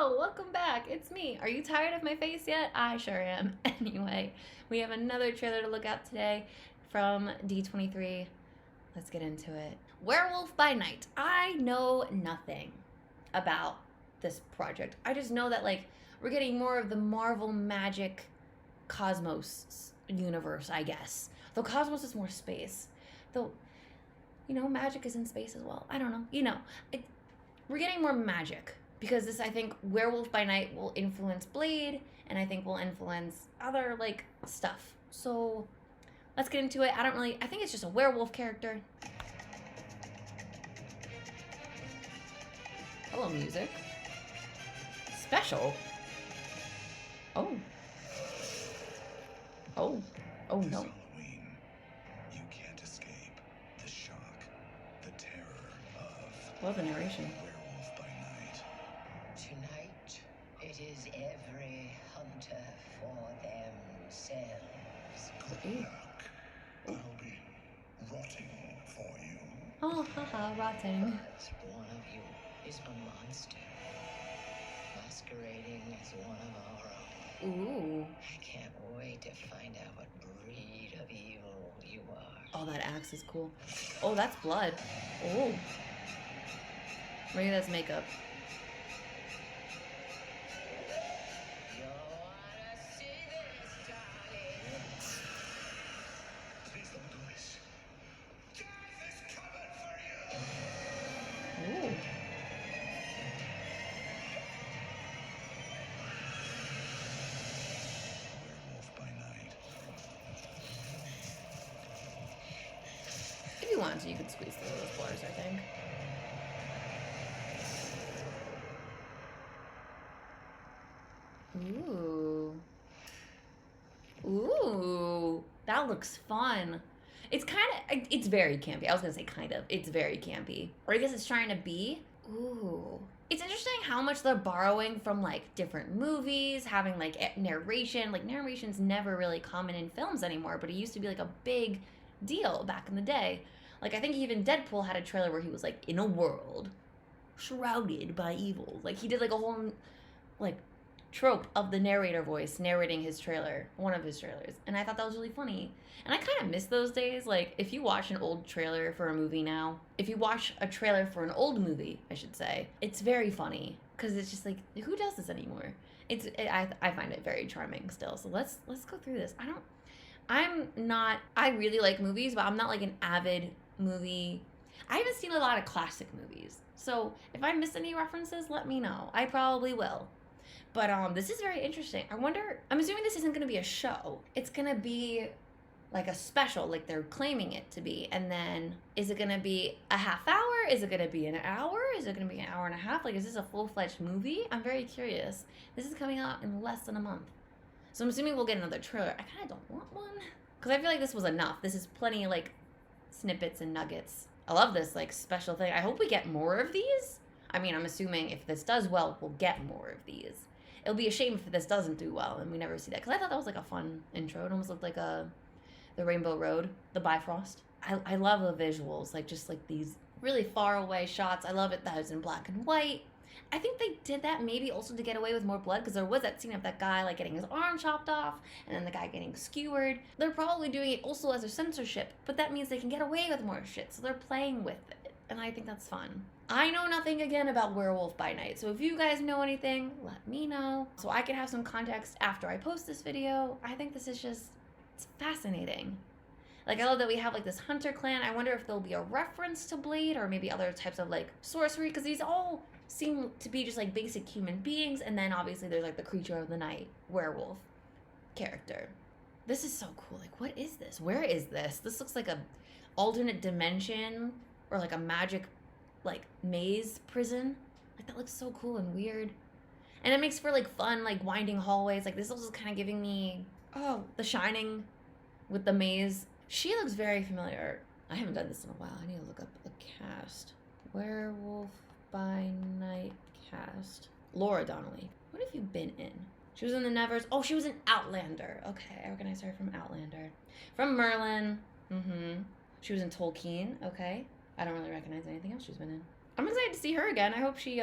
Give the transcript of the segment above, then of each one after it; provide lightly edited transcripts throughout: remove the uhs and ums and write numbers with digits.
Hello, welcome back. It's me. Are you tired of my face yet? I sure am. Anyway, we have another trailer to look at today from D23. Let's get into it. Werewolf by Night. I know nothing about this project. I just know that we're getting more of the Marvel magic cosmos universe, I guess. Though cosmos is more space. Though, magic is in space as well. I don't know. We're getting more magic. Because this, I think, Werewolf by Night will influence Blade, and I think will influence other, stuff. So, let's get into it. I think it's just a werewolf character. Hello, music. Special. Oh. Oh. Oh, no. Halloween. You can't escape the shock, the terror of... Love the narration. Werewolf by Night. Tonight, it is every hunter for themselves. Good luck. I'll be rotting for you. Oh, haha, rotting. But one of you is a monster, masquerading as one of our own. Ooh. I can't wait to find out what breed of evil you are. Oh, that axe is cool. Oh, that's blood. Oh. Maybe that's makeup. You wanna see this, darling? Please don't do this. Death is coming for you! Ooh. Werewolf by Night. If you wanted to, you could squeeze through those bars, I think. Ooh. Ooh. That looks fun. It's very campy. I was gonna say kind of. It's very campy. Or I guess it's trying to be. Ooh. It's interesting how much they're borrowing from different movies, having narration. Narration's never really common in films anymore, but it used to be a big deal back in the day. I think even Deadpool had a trailer where he was in a world shrouded by evil. He did a whole trope of the narrator voice narrating his trailer, one of his trailers, and I thought that was really funny. And I kind of miss those days. If you watch an old trailer for a movie now, if you watch a trailer for an old movie, I should say, it's very funny because it's just who does this anymore? I find it very charming still. So let's go through this. I really like movies, but I'm not an avid movie. I haven't seen a lot of classic movies, so if I miss any references, let me know. I probably will. But this is very interesting. I'm assuming this isn't going to be a show. It's going to be a special, they're claiming it to be. And then is it going to be a half hour? Is it going to be an hour? Is it going to be an hour and a half? Is this a full-fledged movie? I'm very curious. This is coming out in less than a month. So I'm assuming we'll get another trailer. I kind of don't want one because I feel this was enough. This is plenty snippets and nuggets. I love this special thing. I hope we get more of these. I'm assuming if this does well, we'll get more of these. It'll be a shame if this doesn't do well and we never see that. Because I thought that was a fun intro. It almost looked like the Rainbow Road, the Bifrost. I love the visuals, just these really far away shots. I love it that it's in black and white. I think they did that maybe also to get away with more blood because there was that scene of that guy getting his arm chopped off and then the guy getting skewered. They're probably doing it also as a censorship, but that means they can get away with more shit. So they're playing with it. And I think that's fun. I know nothing again about Werewolf by Night, so if you guys know anything, let me know so I can have some context after I post this video. I think this is it's fascinating. I love that we have this hunter clan. I wonder if there'll be a reference to Blade or maybe other types of sorcery, because these all seem to be just basic human beings, and then obviously there's the creature of the night, werewolf character. This is so cool. What is this? Where is this? This looks like a alternate dimension or a magic maze prison. That looks so cool and weird. And it makes for fun winding hallways. This also is kind of giving me The Shining with the maze. She looks very familiar. I haven't done this in a while. I need to look up the cast. Werewolf by Night cast. Laura Donnelly. What have you been in? She was in The Nevers. Oh, she was in Outlander. Okay, I recognize her from Outlander. From Merlin. She was in Tolkien. Okay. I don't really recognize anything else she's been in. I'm excited to see her again. I hope she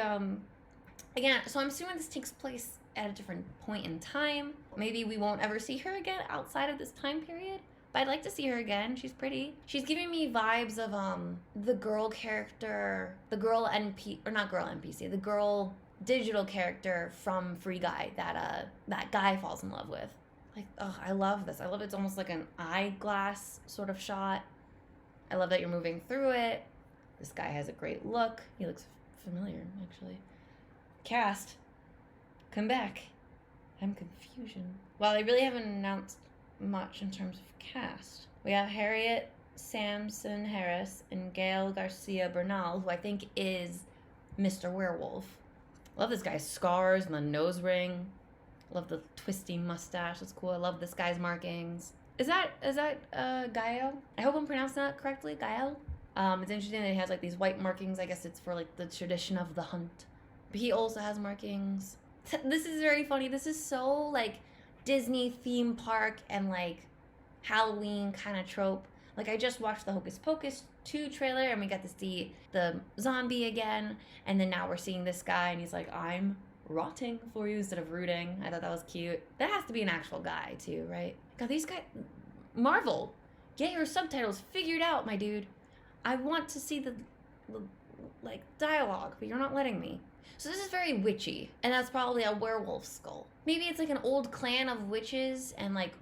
Again, so I'm assuming this takes place at a different point in time. Maybe we won't ever see her again outside of this time period. But I'd like to see her again. She's pretty. She's giving me vibes of the girl character, the girl NPC, the girl digital character from Free Guy that guy falls in love with. Like, oh, I love this. I love it's almost like an eyeglass sort of shot. I love that you're moving through it. This guy has a great look. He looks familiar, actually. Cast, come back. I'm confusion. Well, they really haven't announced much in terms of cast. We have Harriet Samson Harris and Gail Garcia Bernal, who I think is Mr. Werewolf. Love this guy's scars and the nose ring. Love the twisty mustache. That's cool. I love this guy's markings. Is that Gael? I hope I'm pronouncing that correctly. Gael. It's interesting that he has like these white markings. I guess it's for like the tradition of the hunt. But he also has markings. This is very funny. This is so like Disney theme park and like Halloween kind of trope. Like I just watched the Hocus Pocus 2 trailer and we got to see the zombie again. And then now we're seeing this guy and he's like, I'm rotting for you instead of rooting. I thought that was cute. That has to be an actual guy too, right? God, these guys, Marvel, get your subtitles figured out, my dude. I want to see the like dialogue, but you're not letting me. So this is very witchy, and that's probably a werewolf skull. Maybe it's like an old clan of witches and like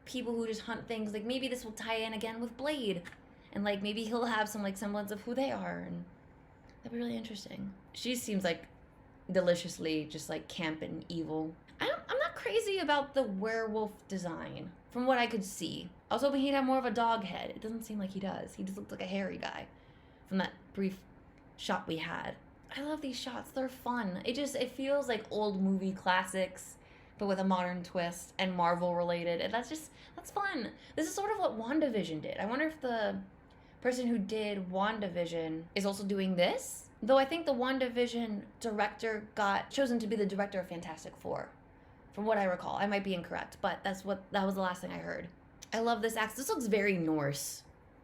people who just hunt things. Like maybe this will tie in again with Blade, and like maybe he'll have some like semblance of who they are, and that'd be really interesting. She seems like deliciously just like camp and evil. I'm not crazy about the werewolf design from what I could see. I was hoping he'd have more of a dog head. It doesn't seem like he does. He just looks like a hairy guy from that brief shot we had. I love these shots. They're fun. It feels like old movie classics, but with a modern twist and Marvel related. And that's fun. This is sort of what WandaVision did. I wonder if the person who did WandaVision is also doing this. Though I think the WandaVision director got chosen to be the director of Fantastic Four, from what I recall. I might be incorrect, but that was the last thing I heard. I love this axe. This looks very Norse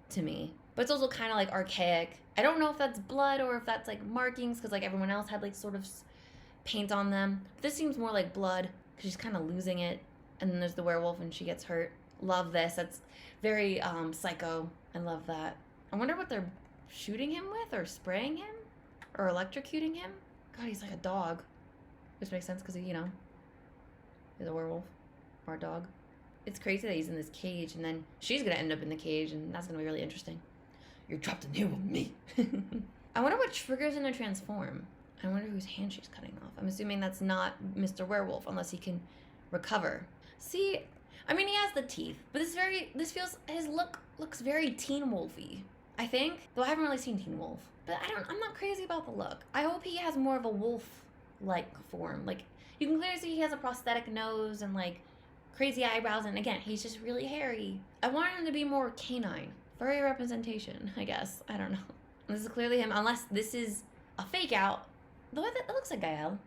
to me, but it's also kind of like archaic. I don't know if that's blood or if that's like markings because like everyone else had like sort of paint on them. This seems more like blood because she's kind of losing it. And then there's the werewolf and she gets hurt. Love this. That's very psycho. I love that. I wonder what they're shooting him with or spraying him or electrocuting him. God, he's like a dog. Which makes sense because he's a werewolf or a dog. It's crazy that he's in this cage and then she's going to end up in the cage and that's going to be really interesting. You're trapped in here with me. I wonder what triggers him to transform. I wonder whose hand she's cutting off. I'm assuming that's not Mr. Werewolf unless he can recover. See, I mean, he has the teeth, but his look looks very Teen Wolfy, I think. Though I haven't really seen Teen Wolf. But I'm not crazy about the look. I hope he has more of a wolf-like form. Like, you can clearly see he has a prosthetic nose and, like, crazy eyebrows. And, again, he's just really hairy. I want him to be more canine. Furry representation, I guess. I don't know. This is clearly him, unless this is a fake out. Though it looks like Gael. And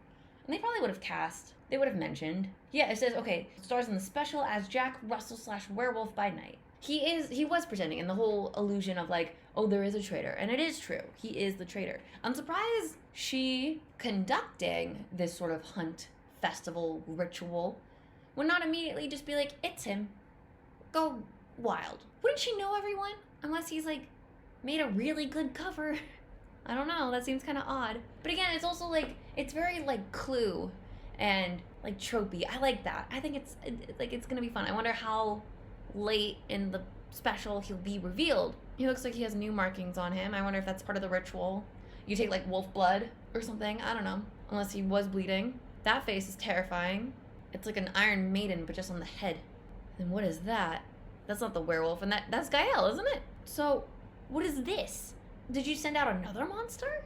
they probably would have cast. They would have mentioned. Yeah, it says, okay, stars in the special as Jack Russell / Werewolf by Night. He was pretending, and the whole illusion of like, oh, there is a traitor. And it is true. He is the traitor. I'm surprised she conducting this sort of hunt festival ritual would not immediately just be like, it's him. Go wild. Wouldn't she know everyone? Unless he's like made a really good cover. I don't know. That seems kind of odd. But again, it's also like, it's very like Clue and like tropey. I like that. I think it's gonna be fun. I wonder how late in the special he'll be revealed. He looks like he has new markings on him. I wonder if that's part of the ritual. You take like wolf blood or something. I don't know. Unless he was bleeding. That face is terrifying. It's like an Iron Maiden, but just on the head. And what is that? That's not the werewolf, and that's Gael, isn't it? So, what is this? Did you send out another monster?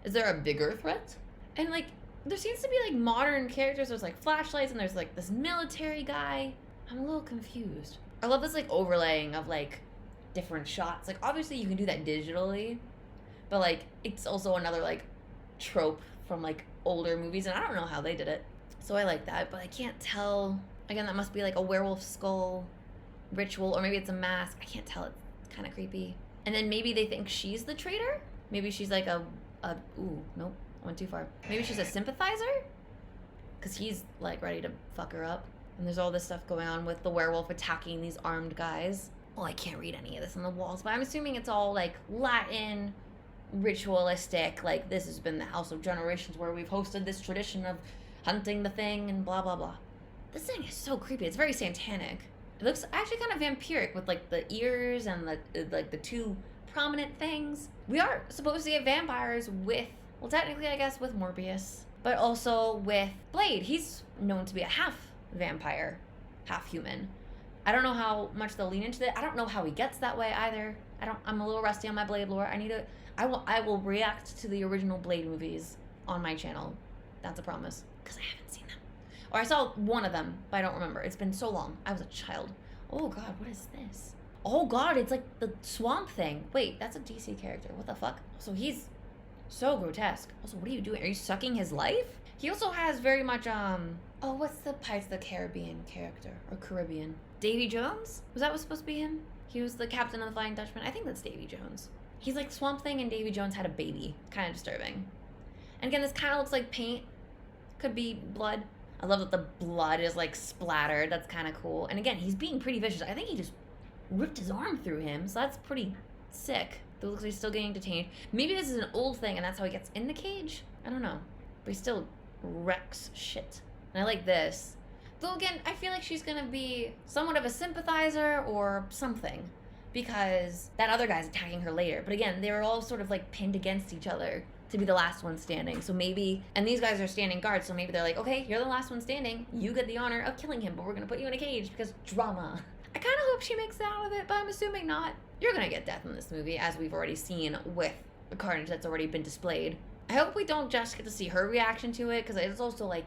Is there a bigger threat? And like, there seems to be like modern characters. There's like flashlights, and there's like this military guy. I'm a little confused. I love this like overlaying of like different shots. Like obviously you can do that digitally, but like it's also another like trope from like older movies, and I don't know how they did it. So I like that, but I can't tell. Again, that must be like a werewolf skull ritual, or maybe it's a mask. I can't tell. It's kind of creepy. And then maybe they think she's the traitor. Maybe she's like ooh, nope. I went too far. Maybe she's a sympathizer? Because he's, like, ready to fuck her up. And there's all this stuff going on with the werewolf attacking these armed guys. Well, I can't read any of this on the walls, but I'm assuming it's all, like, Latin, ritualistic. Like, this has been the house of generations where we've hosted this tradition of hunting the thing and blah, blah, blah. This thing is so creepy. It's very satanic. It looks actually kind of vampiric with, like, the ears and, the two prominent things. We are supposed to get vampires with, well, technically, I guess, with Morbius, but also with Blade. He's known to be a half vampire, half human. I don't know how much they'll lean into it. I don't know how he gets that way either. I'm a little rusty on my Blade lore. I will react to the original Blade movies on my channel. That's a promise, because I haven't seen them. Or I saw one of them, but I don't remember. It's been so long. I was a child. Oh god, what is this? Oh god, it's like the Swamp Thing. Wait, that's a DC character. What the fuck? So he's so grotesque. Also, what are you doing? Are you sucking his life? He also has very much, oh, what's the Pirates of the Caribbean character? Or Caribbean? Davy Jones? Was that supposed to be him? He was the captain of the Flying Dutchman. I think that's Davy Jones. He's like Swamp Thing and Davy Jones had a baby. Kind of disturbing. And again, this kind of looks like paint. Could be blood. I love that the blood is like splattered. That's kind of cool. And again, he's being pretty vicious. I think he just ripped his arm through him. So that's pretty sick. It looks like he's still getting detained. Maybe this is an old thing and that's how he gets in the cage? I don't know. But he still wrecks shit. And I like this. Though again, I feel like she's gonna be somewhat of a sympathizer or something. Because that other guy's attacking her later. But again, they were all sort of like pinned against each other to be the last one standing. So maybe, and these guys are standing guard, so maybe they're like, okay, you're the last one standing. You get the honor of killing him, but we're gonna put you in a cage because drama. I kind of hope she makes it out of it, but I'm assuming not. You're gonna get death in this movie, as we've already seen with the carnage that's already been displayed. I hope we don't just get to see her reaction to it, because it's also like,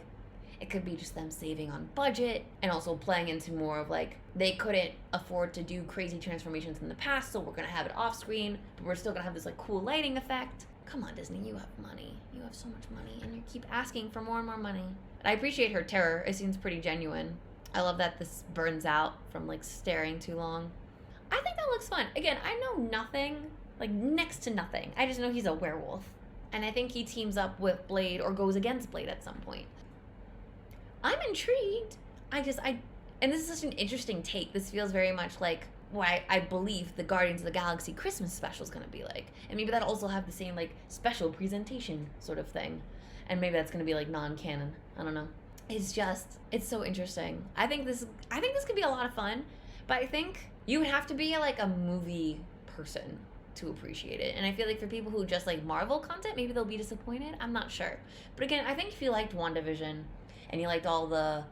it could be just them saving on budget and also playing into more of like, they couldn't afford to do crazy transformations in the past, so we're gonna have it off screen, but we're still gonna have this like cool lighting effect. Come on, Disney, you have money. You have so much money, and you keep asking for more and more money. And I appreciate her terror. It seems pretty genuine. I love that this burns out from like staring too long. I think that looks fun. Again, I know nothing, like next to nothing. I just know he's a werewolf. And I think he teams up with Blade or goes against Blade at some point. I'm intrigued. And this is such an interesting take. This feels very much like what I believe the Guardians of the Galaxy Christmas special is going to be like. And maybe that'll also have the same like special presentation sort of thing. And maybe that's going to be like non-canon. I don't know. It's so interesting. I think this could be a lot of fun, but I think you would have to be like a movie person to appreciate it. And I feel like for people who just like Marvel content, maybe they'll be disappointed. I'm not sure. But again, I think if you liked WandaVision and you liked all the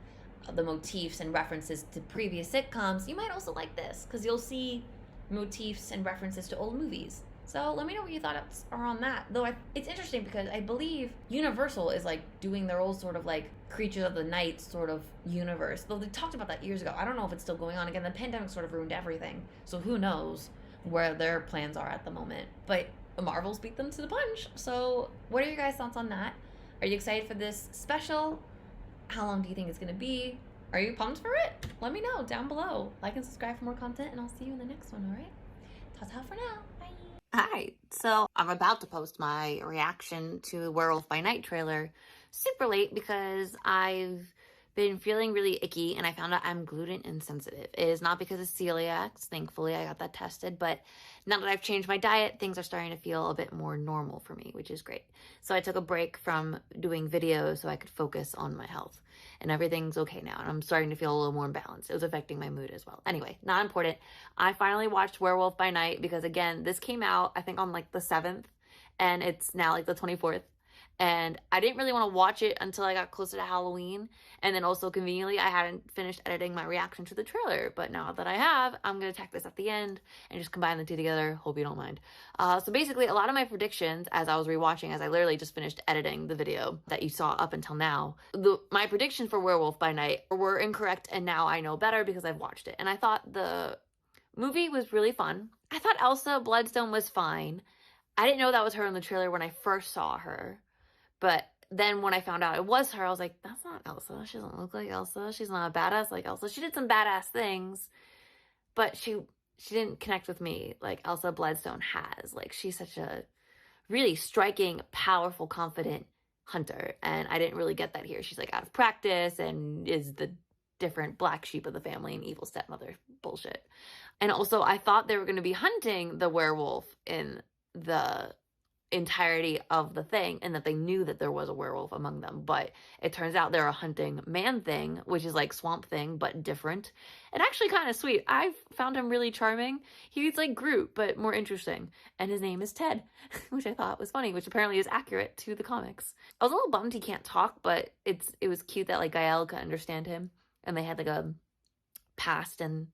motifs and references to previous sitcoms, you might also like this, because you'll see motifs and references to old movies. So let me know what your thoughts are on that. Though it's interesting because I believe Universal is like doing their old sort of like Creatures of the Night sort of universe. Though they talked about that years ago. I don't know if it's still going on. Again, the pandemic sort of ruined everything. So who knows where their plans are at the moment. But Marvel's beat them to the punch. So what are your guys' thoughts on that? Are you excited for this special? How long do you think it's going to be? Are you pumped for it? Let me know down below. Like and subscribe for more content, and I'll see you in the next one, alright? Ta-ta for now. Bye. Hi. So I'm about to post my reaction to the Werewolf by Night trailer super late because I've been feeling really icky and I found out I'm gluten insensitive. It is not because of celiac. Thankfully, I got that tested, but now that I've changed my diet, things are starting to feel a bit more normal for me, which is great. So I took a break from doing videos so I could focus on my health. And everything's okay now, and I'm starting to feel a little more balanced. It was affecting my mood as well. Anyway, not important. I finally watched Werewolf by Night because, again, this came out, I think, on, like, the 7th, and it's now, like, the 24th. And I didn't really want to watch it until I got closer to Halloween. And then also, conveniently, I hadn't finished editing my reaction to the trailer. But now that I have, I'm going to tack this at the end and just combine the two together. Hope you don't mind. So basically, a lot of my predictions, as I was rewatching, as I literally just finished editing the video that you saw up until now, my predictions for Werewolf by Night were incorrect, and now I know better because I've watched it. And I thought the movie was really fun. I thought Elsa Bloodstone was fine. I didn't know that was her in the trailer when I first saw her. But then when I found out it was her, I was like, that's not Elsa. She doesn't look like Elsa. She's not a badass like Elsa. She did some badass things, but she didn't connect with me like Elsa Bloodstone has. Like, she's such a really striking, powerful, confident hunter. And I didn't really get that here. She's like out of practice and is the different black sheep of the family and evil stepmother bullshit. And also, I thought they were going to be hunting the werewolf in the entirety of the thing, and that they knew that there was a werewolf among them, but it turns out they're a hunting Man-Thing, which is like Swamp Thing but different, and actually kind of sweet. I found him really charming. He's like Groot but more interesting, and his name is Ted, which I thought was funny, which apparently is accurate to the comics. I was a little bummed he can't talk, but it was cute that like Gael could understand him, and they had like a past and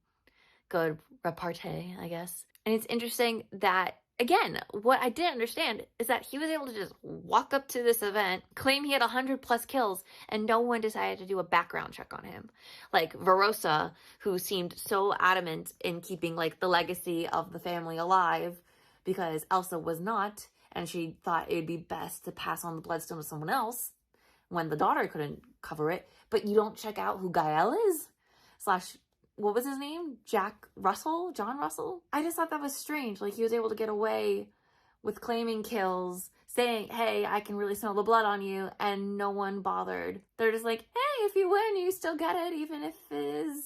good repartee, I guess. And it's interesting that, again, what I didn't understand is that he was able to just walk up to this event, claim he had 100+ kills, and no one decided to do a background check on him. Like Verosa, who seemed so adamant in keeping like the legacy of the family alive because Elsa was not, and she thought it would be best to pass on the bloodstone to someone else when the daughter couldn't cover it. But you don't check out who Gael is? What was his name? John Russell? I just thought that was strange. Like, he was able to get away with claiming kills, saying, hey, I can really smell the blood on you, and no one bothered. They're just like, hey, if you win, you still get it, even if it is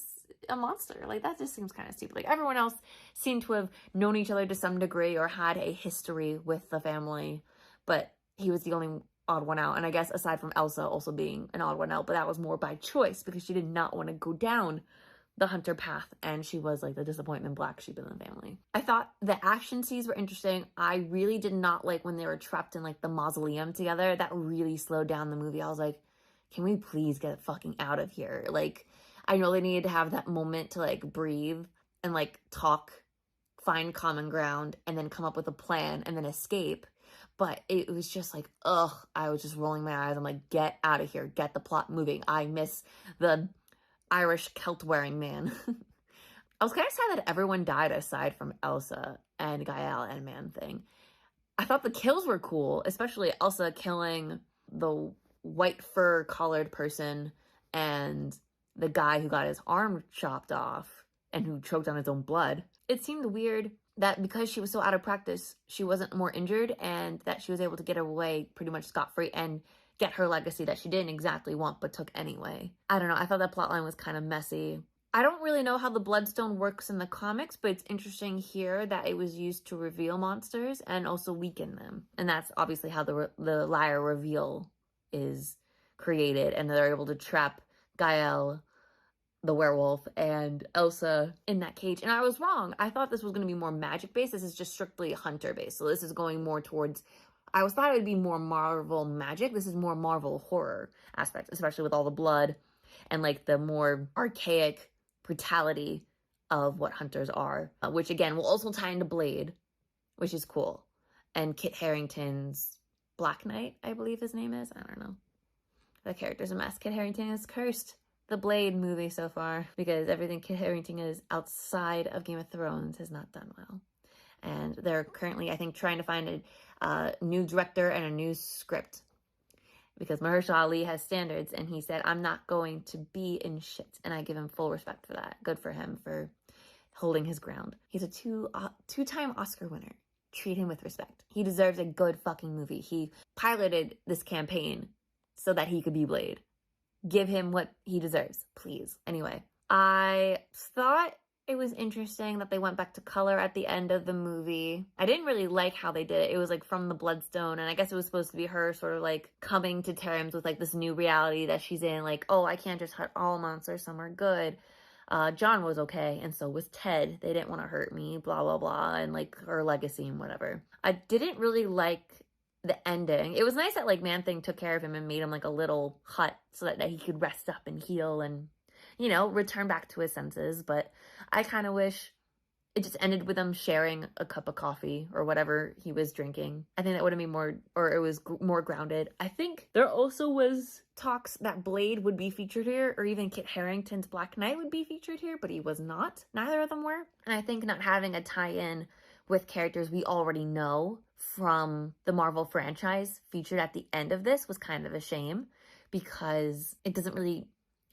a monster. Like, that just seems kind of stupid. Like, everyone else seemed to have known each other to some degree or had a history with the family, but he was the only odd one out. And I guess aside from Elsa also being an odd one out, but that was more by choice because she did not want to go down the hunter path, and she was like the disappointment black sheep in the family. I thought the action scenes were interesting. I really did not like when they were trapped in like the mausoleum together. That really slowed down the movie. I was like, can we please get fucking out of here? Like, I know they needed to have that moment to like breathe and like talk, find common ground, and then come up with a plan and then escape. But it was just like, ugh, I was just rolling my eyes. I'm like, get out of here. Get the plot moving. I miss the Irish kilt-wearing man. I was kind of sad that everyone died aside from Elsa and Gael and Man-Thing. I thought the kills were cool, especially Elsa killing the white fur-collared person and the guy who got his arm chopped off and who choked on his own blood. It seemed weird that because she was so out of practice, she wasn't more injured, and that she was able to get away pretty much scot-free and get her legacy that she didn't exactly want but took anyway. I don't know. I thought that plotline was kind of messy. I don't really know how the bloodstone works in the comics, but it's interesting here that it was used to reveal monsters and also weaken them. And that's obviously how the liar reveal is created, and they're able to trap Gael, the werewolf, and Elsa in that cage. And I was wrong. I thought this was going to be more magic based. This is just strictly hunter based. So this is going more towards, I thought it would be more Marvel magic. This is more Marvel horror aspect, especially with all the blood and like the more archaic brutality of what hunters are, which again will also tie into Blade, which is cool. And Kit Harington's Black Knight, I believe his name is. I don't know. The character's a mess. Kit Harington is cursed. The Blade movie so far, because everything Kit Harington is outside of Game of Thrones has not done well. And they're currently, I think, trying to find a new director and a new script, because Mahershala Ali has standards, and he said, I'm not going to be in shit. And I give him full respect for that. Good for him for holding his ground. He's a two-time Oscar winner. Treat him with respect. He deserves a good fucking movie. He piloted this campaign so that he could be Blade. Give him what he deserves, please. Anyway, I thought it was interesting that they went back to color at the end of the movie. I didn't really like how they did it. It was like from the Bloodstone, and I guess it was supposed to be her sort of like coming to terms with like this new reality that she's in. Like, oh, I can't just hurt all monsters, some are good. John was okay, and so was Ted. They didn't want to hurt me, blah, blah, blah, and like her legacy and whatever. I didn't really like the ending. It was nice that like Man-Thing took care of him and made him like a little hut so that he could rest up and heal and, you know, return back to his senses. But I kind of wish it just ended with him sharing a cup of coffee or whatever he was drinking. I think that would have been more, or it was more grounded. I think there also was talks that Blade would be featured here, or even Kit Harington's Black Knight would be featured here, but he was not. Neither of them were. And I think not having a tie-in with characters we already know from the Marvel franchise featured at the end of this was kind of a shame, because it doesn't really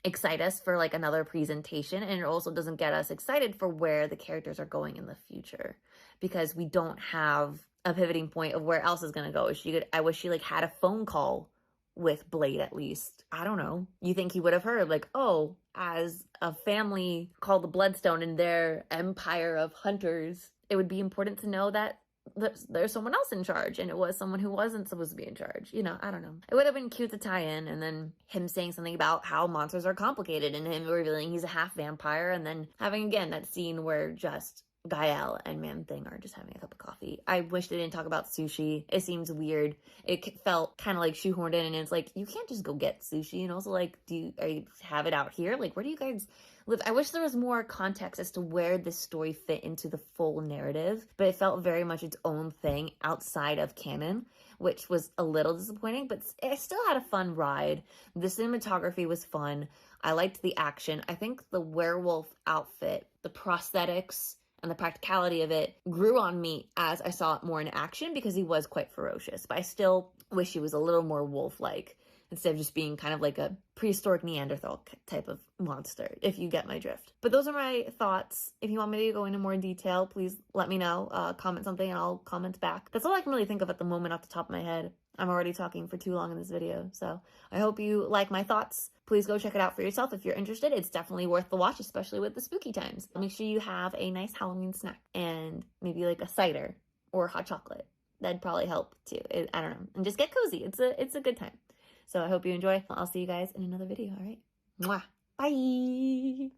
excite us for like another presentation, and it also doesn't get us excited for where the characters are going in the future, because we don't have a pivoting point of where else is gonna go. I wish she like had a phone call with Blade at least. I don't know. You think he would have heard like, oh, as a family called the Bloodstone in their empire of hunters, it would be important to know that there's someone else in charge, and it was someone who wasn't supposed to be in charge. You know, I don't know. It would have been cute to tie in, and then him saying something about how monsters are complicated, and him revealing he's a half vampire, and then having again that scene where just Gael and Man-Thing are just having a cup of coffee. I wish they didn't talk about sushi. It seems weird. It felt kind of like shoehorned in, and it's like, you can't just go get sushi. And also, like, are you have it out here? Like, where do you guys live? I wish there was more context as to where this story fit into the full narrative, but it felt very much its own thing outside of canon, which was a little disappointing, but it still had a fun ride. The cinematography was fun. I liked the action. I think the werewolf outfit, the prosthetics, and the practicality of it grew on me as I saw it more in action, because he was quite ferocious. But I still wish he was a little more wolf-like instead of just being kind of like a prehistoric Neanderthal type of monster, if you get my drift. But those are my thoughts. If you want me to go into more detail, please let me know. Comment something and I'll comment back. That's all I can really think of at the moment off the top of my head. I'm already talking for too long in this video, so I hope you like my thoughts. Please go check it out for yourself if you're interested. It's definitely worth the watch, especially with the spooky times. Make sure you have a nice Halloween snack and maybe like a cider or hot chocolate. That'd probably help too. I don't know. And just get cozy. It's a good time. So I hope you enjoy. I'll see you guys in another video, all right? Mwah. Bye.